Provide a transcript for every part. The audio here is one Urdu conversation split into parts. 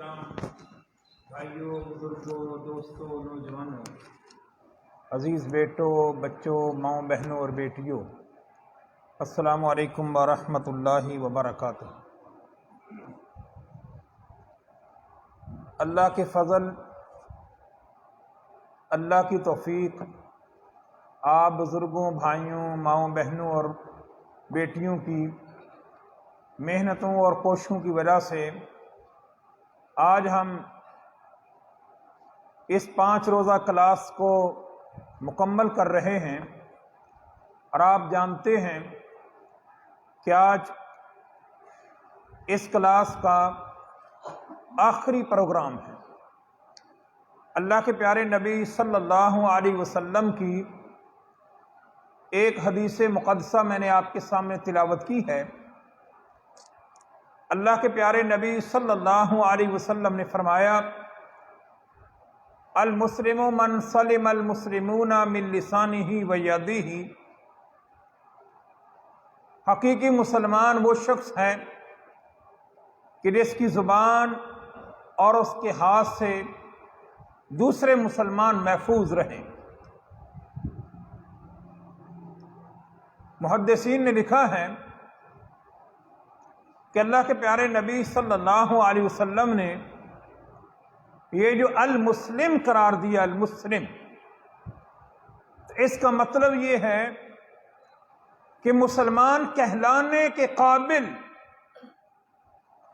السلام بھائیوں، بزرگوں، دوستوں، نوجوانوں، عزیز بیٹوں، بچوں، ماؤں، بہنوں اور بیٹیوں، السلام علیکم ورحمۃ اللہ وبرکاتہ۔ اللہ کے فضل، اللہ کی توفیق، آپ بزرگوں، بھائیوں، ماؤں، بہنوں اور بیٹیوں کی محنتوں اور کوششوں کی وجہ سے آج ہم اس 5 روزہ کلاس کو مکمل کر رہے ہیں، اور آپ جانتے ہیں کہ آج اس کلاس کا آخری پروگرام ہے۔ اللہ کے پیارے نبی صلی اللہ علیہ وسلم کی ایک حدیث مقدسہ میں نے آپ کے سامنے تلاوت کی ہے۔ اللہ کے پیارے نبی صلی اللہ علیہ وسلم نے فرمایا، المسلم من سلم المسلمون من لسانہ و یدہ، حقیقی مسلمان وہ شخص ہے کہ جس کی زبان اور اس کے ہاتھ سے دوسرے مسلمان محفوظ رہیں۔ محدثین نے لکھا ہے کہ اللہ کے پیارے نبی صلی اللہ علیہ وسلم نے یہ جو المسلم قرار دیا، المسلم، اس کا مطلب یہ ہے کہ مسلمان کہلانے کے قابل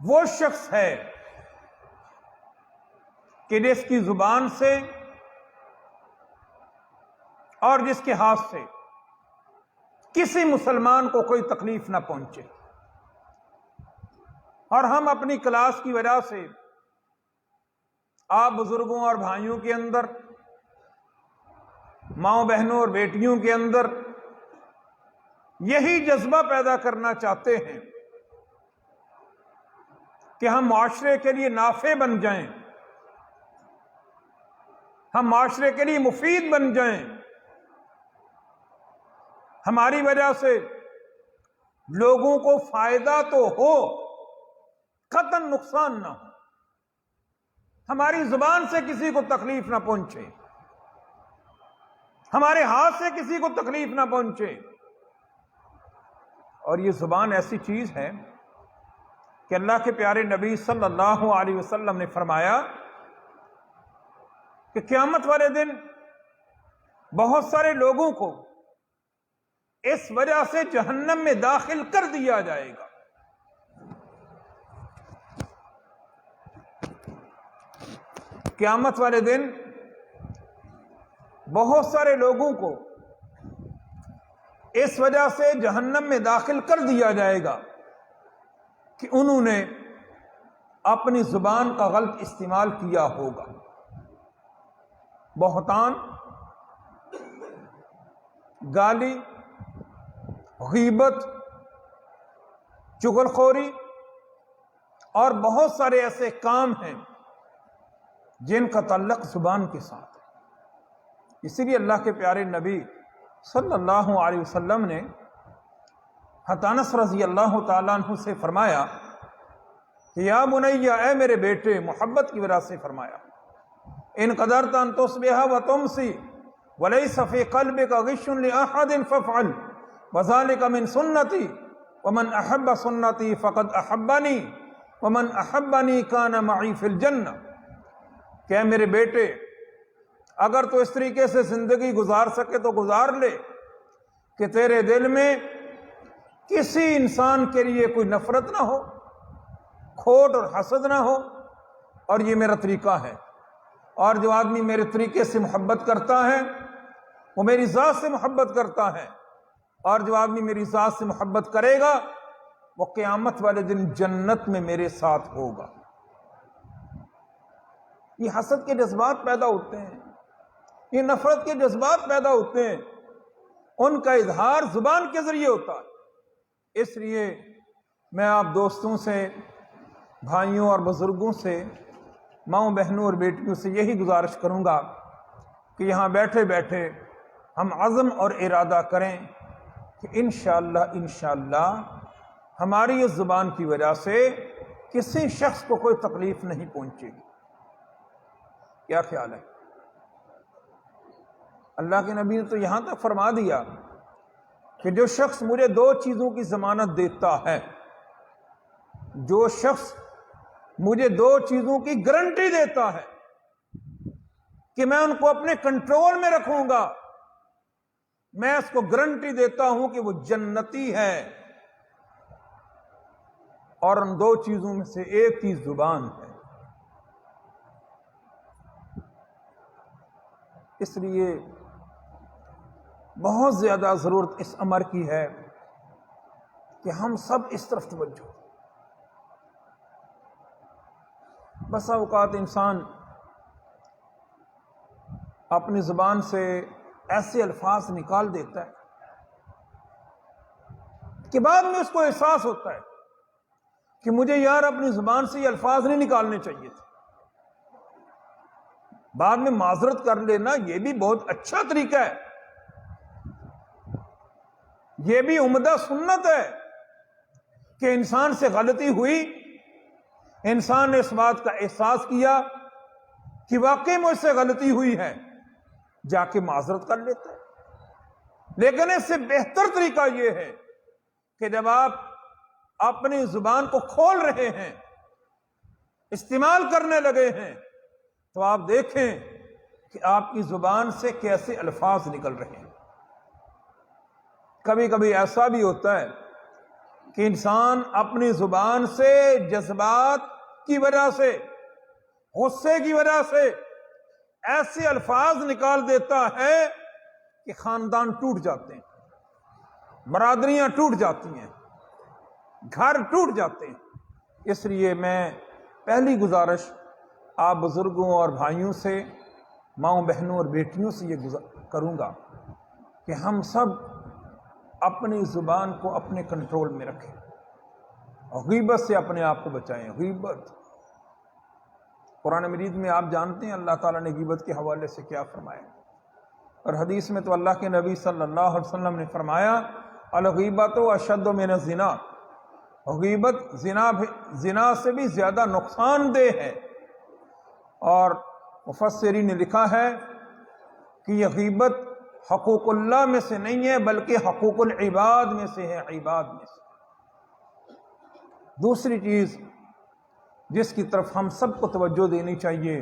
وہ شخص ہے کہ جس کی زبان سے اور جس کے ہاتھ سے کسی مسلمان کو کوئی تکلیف نہ پہنچے۔ اور ہم اپنی کلاس کی وجہ سے آپ بزرگوں اور بھائیوں کے اندر، ماؤں بہنوں اور بیٹیوں کے اندر یہی جذبہ پیدا کرنا چاہتے ہیں کہ ہم معاشرے کے لیے نافع بن جائیں، ہم معاشرے کے لیے مفید بن جائیں، ہماری وجہ سے لوگوں کو فائدہ تو ہو، قطعاً نقصان نہ ہو، ہماری زبان سے کسی کو تکلیف نہ پہنچے، ہمارے ہاتھ سے کسی کو تکلیف نہ پہنچے۔ اور یہ زبان ایسی چیز ہے کہ اللہ کے پیارے نبی صلی اللہ علیہ وسلم نے فرمایا کہ قیامت والے دن بہت سارے لوگوں کو اس وجہ سے جہنم میں داخل کر دیا جائے گا۔ قیامت والے دن بہت سارے لوگوں کو اس وجہ سے جہنم میں داخل کر دیا جائے گا کہ انہوں نے اپنی زبان کا غلط استعمال کیا ہوگا۔ بہتان، گالی، غیبت، چغلخوری اور بہت سارے ایسے کام ہیں جن کا تعلق زبان کے ساتھ ہے۔ اسی لیے اللہ کے پیارے نبی صلی اللہ علیہ وسلم نے حضرت انس رضی اللہ تعالیٰ عنہ سے فرمایا کہ یا بنی، اے میرے بیٹے، محبت کی وجہ سے فرمایا، ان قدرت ان تصبح وتمسی وليس في قلبك غش لأحد فافعل وذلك من سنتي ومن أحب سنتي فقد أحبني ومن أحبني كان معي في الجنة۔ کہ میرے بیٹے، اگر تو اس طریقے سے زندگی گزار سکے تو گزار لے کہ تیرے دل میں کسی انسان کے لیے کوئی نفرت نہ ہو، کھوٹ اور حسد نہ ہو، اور یہ میرا طریقہ ہے۔ اور جو آدمی میرے طریقے سے محبت کرتا ہے وہ میری ذات سے محبت کرتا ہے، اور جو آدمی میری ذات سے محبت کرے گا وہ قیامت والے دن جنت میں میرے ساتھ ہوگا۔ یہ حسد کے جذبات پیدا ہوتے ہیں، یہ نفرت کے جذبات پیدا ہوتے ہیں، ان کا اظہار زبان کے ذریعے ہوتا ہے۔ اس لیے میں آپ دوستوں سے، بھائیوں اور بزرگوں سے، ماؤں بہنوں اور بیٹیوں سے یہی گزارش کروں گا کہ یہاں بیٹھے بیٹھے ہم عزم اور ارادہ کریں کہ انشاءاللہ ہماری اس زبان کی وجہ سے کسی شخص کو کوئی تکلیف نہیں پہنچے گی۔ کیا خیال ہے؟ اللہ کے نبی نے تو یہاں تک فرما دیا کہ جو شخص مجھے 2 چیزوں کی ضمانت دیتا ہے، جو شخص مجھے 2 چیزوں کی گارنٹی دیتا ہے کہ میں ان کو اپنے کنٹرول میں رکھوں گا، میں اس کو گارنٹی دیتا ہوں کہ وہ جنتی ہے، اور ان 2 چیزوں میں سے ایک چیز زبان ہے۔ اس لیے بہت زیادہ ضرورت اس امر کی ہے کہ ہم سب اس طرف توجہ۔ بسا اوقات انسان اپنی زبان سے ایسے الفاظ نکال دیتا ہے کہ بعد میں اس کو احساس ہوتا ہے کہ مجھے یار اپنی زبان سے یہ الفاظ نہیں نکالنے چاہیے تھے۔ بعد میں معذرت کر لینا یہ بھی بہت اچھا طریقہ ہے، یہ بھی عمدہ سنت ہے کہ انسان سے غلطی ہوئی، انسان نے اس بات کا احساس کیا کہ واقعی مجھ سے غلطی ہوئی ہے، جا کے معذرت کر لیتا ہے۔ لیکن اس سے بہتر طریقہ یہ ہے کہ جب آپ اپنی زبان کو کھول رہے ہیں، استعمال کرنے لگے ہیں، تو آپ دیکھیں کہ آپ کی زبان سے کیسے الفاظ نکل رہے ہیں۔ کبھی کبھی ایسا بھی ہوتا ہے کہ انسان اپنی زبان سے جذبات کی وجہ سے، غصے کی وجہ سے ایسے الفاظ نکال دیتا ہے کہ خاندان ٹوٹ جاتے ہیں، برادریاں ٹوٹ جاتی ہیں، گھر ٹوٹ جاتے ہیں۔ اس لیے میں پہلی گزارش آپ بزرگوں اور بھائیوں سے، ماؤں بہنوں اور بیٹیوں سے یہ کروں گا کہ ہم سب اپنی زبان کو اپنے کنٹرول میں رکھیں، غیبت سے اپنے آپ کو بچائیں۔ غیبت، قرآن مجید میں آپ جانتے ہیں اللہ تعالیٰ نے غیبت کے حوالے سے کیا فرمایا، اور حدیث میں تو اللہ کے نبی صلی اللہ علیہ وسلم نے فرمایا الغیبۃ اشد من الزنا، غیبت زنا سے بھی زیادہ نقصان دہ ہے۔ اور مفسرین نے لکھا ہے کہ یہ غیبت حقوق اللہ میں سے نہیں ہے بلکہ حقوق العباد میں سے ہے، عباد میں سے۔ دوسری چیز جس کی طرف ہم سب کو توجہ دینی چاہیے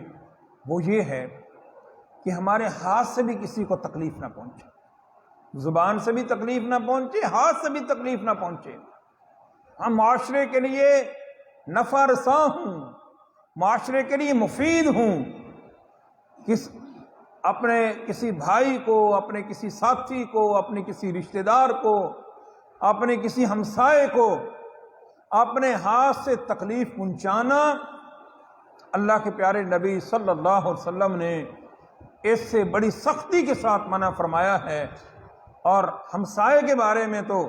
وہ یہ ہے کہ ہمارے ہاتھ سے بھی کسی کو تکلیف نہ پہنچے، زبان سے بھی تکلیف نہ پہنچے، ہاتھ سے بھی تکلیف نہ پہنچے۔ ہم معاشرے کے لیے نفع رساں ہوں، معاشرے کے لیے مفید ہوں، اپنے کسی بھائی کو، اپنے کسی ساتھی کو، اپنے کسی رشتہ دار کو، اپنے کسی ہمسائے کو اپنے ہاتھ سے تکلیف پہنچانا، اللہ کے پیارے نبی صلی اللہ علیہ وسلم نے اس سے بڑی سختی کے ساتھ منع فرمایا ہے۔ اور ہمسائے کے بارے میں تو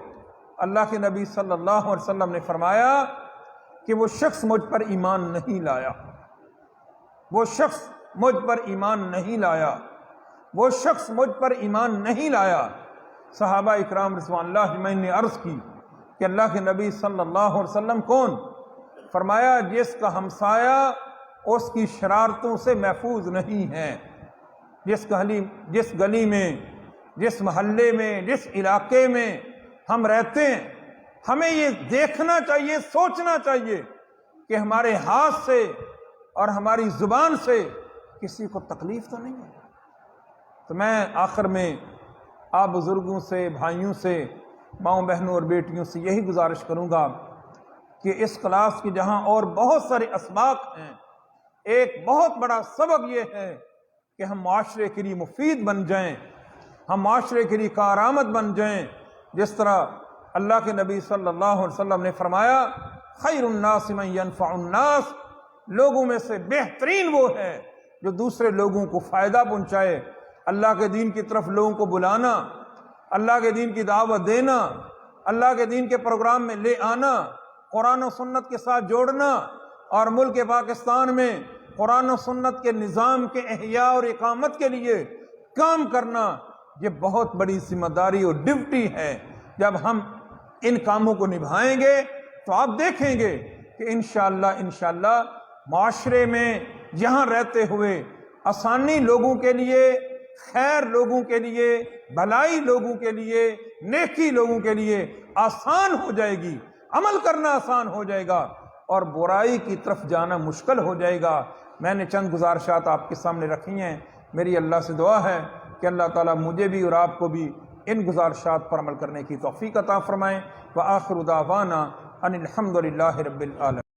اللہ کے نبی صلی اللہ علیہ وسلم نے فرمایا کہ وہ شخص مجھ پر ایمان نہیں لایا، وہ شخص مجھ پر ایمان نہیں لایا، وہ شخص مجھ پر ایمان نہیں لایا۔ صحابہ اکرام رضوان اللہ اجمعین نے عرض کی کہ اللہ کے نبی صلی اللہ علیہ وسلم کون؟ فرمایا جس کا ہمسایہ اس کی شرارتوں سے محفوظ نہیں ہے، جس گلی میں، جس محلے میں، جس علاقے میں ہم رہتے ہیں، ہمیں یہ دیکھنا چاہیے، سوچنا چاہیے کہ ہمارے ہاتھ سے اور ہماری زبان سے کسی کو تکلیف تو نہیں ہے۔ تو میں آخر میں آپ بزرگوں سے، بھائیوں سے، ماؤں بہنوں اور بیٹیوں سے یہی گزارش کروں گا کہ اس کلاس کی جہاں اور بہت سارے اسباق ہیں، ایک بہت بڑا سبق یہ ہے کہ ہم معاشرے کے لیے مفید بن جائیں، ہم معاشرے کے لیے کارآمد بن جائیں۔ جس طرح اللہ کے نبی صلی اللہ علیہ وسلم نے فرمایا خیر الناس من ينفع الناس، لوگوں میں سے بہترین وہ ہے جو دوسرے لوگوں کو فائدہ پہنچائے۔ اللہ کے دین کی طرف لوگوں کو بلانا، اللہ کے دین کی دعوت دینا، اللہ کے دین کے پروگرام میں لے آنا، قرآن و سنت کے ساتھ جوڑنا، اور ملک پاکستان میں قرآن و سنت کے نظام کے احیاء اور اقامت کے لیے کام کرنا، یہ بہت بڑی ذمہ داری اور ڈیوٹی ہے۔ جب ہم ان کاموں کو نبھائیں گے تو آپ دیکھیں گے کہ کہ انشاءاللہ معاشرے میں یہاں رہتے ہوئے آسانی لوگوں کے لیے، خیر لوگوں کے لیے، بھلائی لوگوں کے لیے، نیکی لوگوں کے لیے آسان ہو جائے گی، عمل کرنا آسان ہو جائے گا اور برائی کی طرف جانا مشکل ہو جائے گا۔ میں نے چند گزارشات آپ کے سامنے رکھی ہیں، میری اللہ سے دعا ہے کہ اللہ تعالیٰ مجھے بھی اور آپ کو بھی ان گزارشات پر عمل کرنے کی توفیق عطا فرمائیں۔ وآخر دعوانا ان الحمد للہ رب العالمین۔